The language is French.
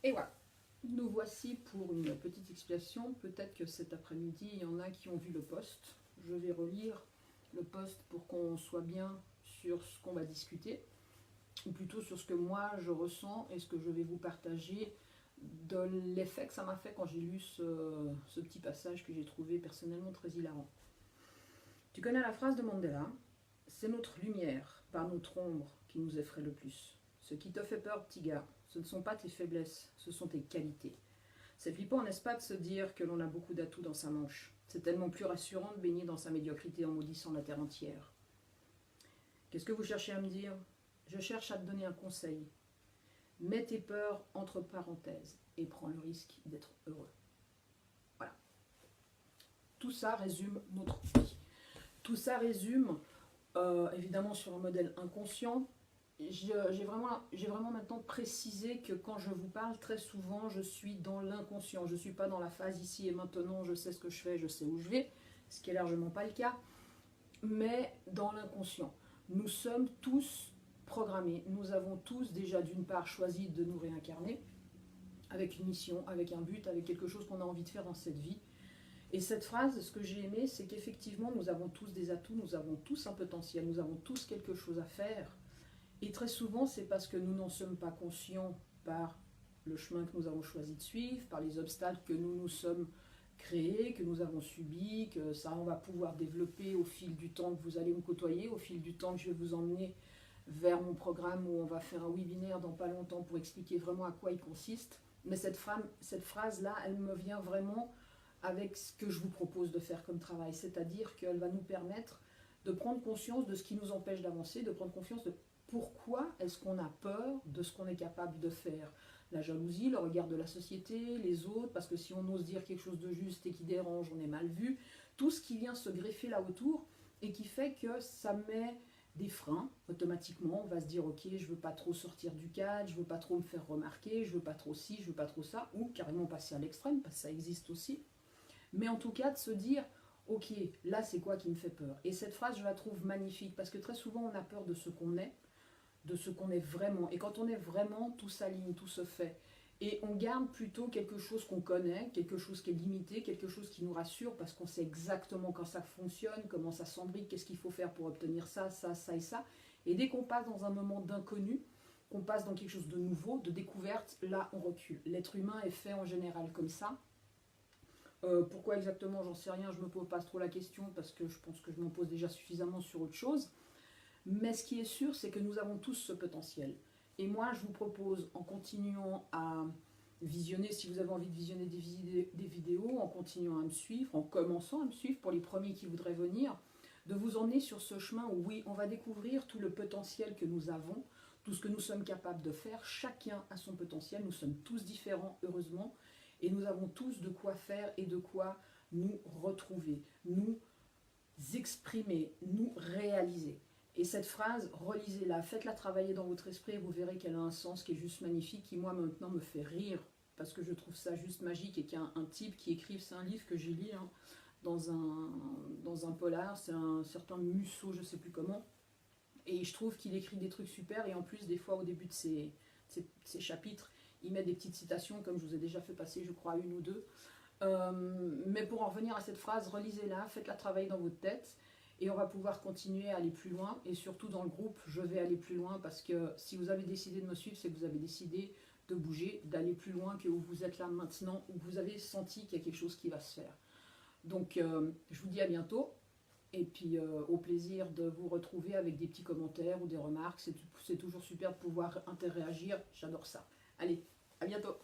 Et voilà, nous voici pour une petite explication. Peut-être que cet après-midi, il y en a qui ont vu le post. Je vais relire le post pour qu'on soit bien sur ce qu'on va discuter, ou plutôt sur ce que moi je ressens et ce que je vais vous partager de l'effet que ça m'a fait quand j'ai lu ce petit passage que j'ai trouvé personnellement très hilarant. Tu connais la phrase de Mandela? C'est notre lumière, par notre ombre, qui nous effraie le plus. Ce qui te fait peur, petit gars, ce ne sont pas tes faiblesses, ce sont tes qualités. C'est flippant, n'est-ce pas, de se dire que l'on a beaucoup d'atouts dans sa manche. C'est tellement plus rassurant de baigner dans sa médiocrité en maudissant la terre entière. Qu'est-ce que vous cherchez à me dire? Je cherche à te donner un conseil. Mets tes peurs entre parenthèses et prends le risque d'être heureux. Voilà. Tout ça résume notre vie. Tout ça résume, évidemment, sur un modèle inconscient. J'ai vraiment maintenant précisé que quand je vous parle, très souvent, je suis dans l'inconscient. Je ne suis pas dans la phase ici et maintenant, je sais ce que je fais, je sais où je vais, ce qui est largement pas le cas, mais dans l'inconscient. Nous sommes tous programmés. Nous avons tous déjà d'une part choisi de nous réincarner avec une mission, avec un but, avec quelque chose qu'on a envie de faire dans cette vie. Et cette phrase, ce que j'ai aimé, c'est qu'effectivement, nous avons tous des atouts, nous avons tous un potentiel, nous avons tous quelque chose à faire. Et très souvent, c'est parce que nous n'en sommes pas conscients par le chemin que nous avons choisi de suivre, par les obstacles que nous nous sommes créés, que nous avons subis, que ça, on va pouvoir développer au fil du temps que vous allez me côtoyer, au fil du temps que je vais vous emmener vers mon programme où on va faire un webinaire dans pas longtemps pour expliquer vraiment à quoi il consiste. Mais cette phrase-là, elle me vient vraiment avec ce que je vous propose de faire comme travail, c'est-à-dire qu'elle va nous permettre de prendre conscience de ce qui nous empêche d'avancer, de prendre conscience de pourquoi est-ce qu'on a peur de ce qu'on est capable de faire. La jalousie, le regard de la société, les autres, parce que si on ose dire quelque chose de juste et qui dérange, on est mal vu. Tout ce qui vient se greffer là autour et qui fait que ça met des freins automatiquement. On va se dire ok, je veux pas trop sortir du cadre, je veux pas trop me faire remarquer, je veux pas trop ci, je veux pas trop ça, ou carrément passer à l'extrême, parce que ça existe aussi. Mais en tout cas, de se dire ok, là c'est quoi qui me fait peur. Et cette phrase, je la trouve magnifique, parce que très souvent on a peur de ce qu'on est, de ce qu'on est vraiment. Et quand on est vraiment, tout s'aligne, tout se fait. Et on garde plutôt quelque chose qu'on connaît, quelque chose qui est limité, quelque chose qui nous rassure, parce qu'on sait exactement quand ça fonctionne, comment ça s'embrique, qu'est-ce qu'il faut faire pour obtenir ça, ça, ça et ça. Et dès qu'on passe dans un moment d'inconnu, qu'on passe dans quelque chose de nouveau, de découverte, là on recule. L'être humain est fait en général comme ça. Pourquoi exactement, j'en sais rien, je ne me pose pas trop la question, parce que je pense que je m'en pose déjà suffisamment sur autre chose. Mais ce qui est sûr, c'est que nous avons tous ce potentiel. Et moi, je vous propose, en continuant à visionner, si vous avez envie de visionner des vidéos, en continuant à me suivre, en commençant à me suivre pour les premiers qui voudraient venir, de vous emmener sur ce chemin où oui, on va découvrir tout le potentiel que nous avons, tout ce que nous sommes capables de faire. Chacun a son potentiel, nous sommes tous différents, heureusement, et nous avons tous de quoi faire et de quoi nous retrouver, nous exprimer, nous réaliser. Et cette phrase, relisez-la, faites-la travailler dans votre esprit et vous verrez qu'elle a un sens qui est juste magnifique, qui moi maintenant me fait rire, parce que je trouve ça juste magique et qu'il y a un type qui écrive, c'est un livre que j'ai lu dans un polar, c'est un certain Musso, je ne sais plus comment, et je trouve qu'il écrit des trucs super, et en plus des fois au début de ses chapitres, il met des petites citations, comme je vous ai déjà fait passer je crois une ou deux, mais pour en revenir à cette phrase, relisez-la, faites-la travailler dans votre tête, et on va pouvoir continuer à aller plus loin. Et surtout dans le groupe, je vais aller plus loin, parce que si vous avez décidé de me suivre, c'est que vous avez décidé de bouger, d'aller plus loin que où vous êtes là maintenant, où vous avez senti qu'il y a quelque chose qui va se faire. Donc je vous dis à bientôt, et puis au plaisir de vous retrouver avec des petits commentaires ou des remarques. C'est toujours super de pouvoir interagir, j'adore ça. Allez, à bientôt.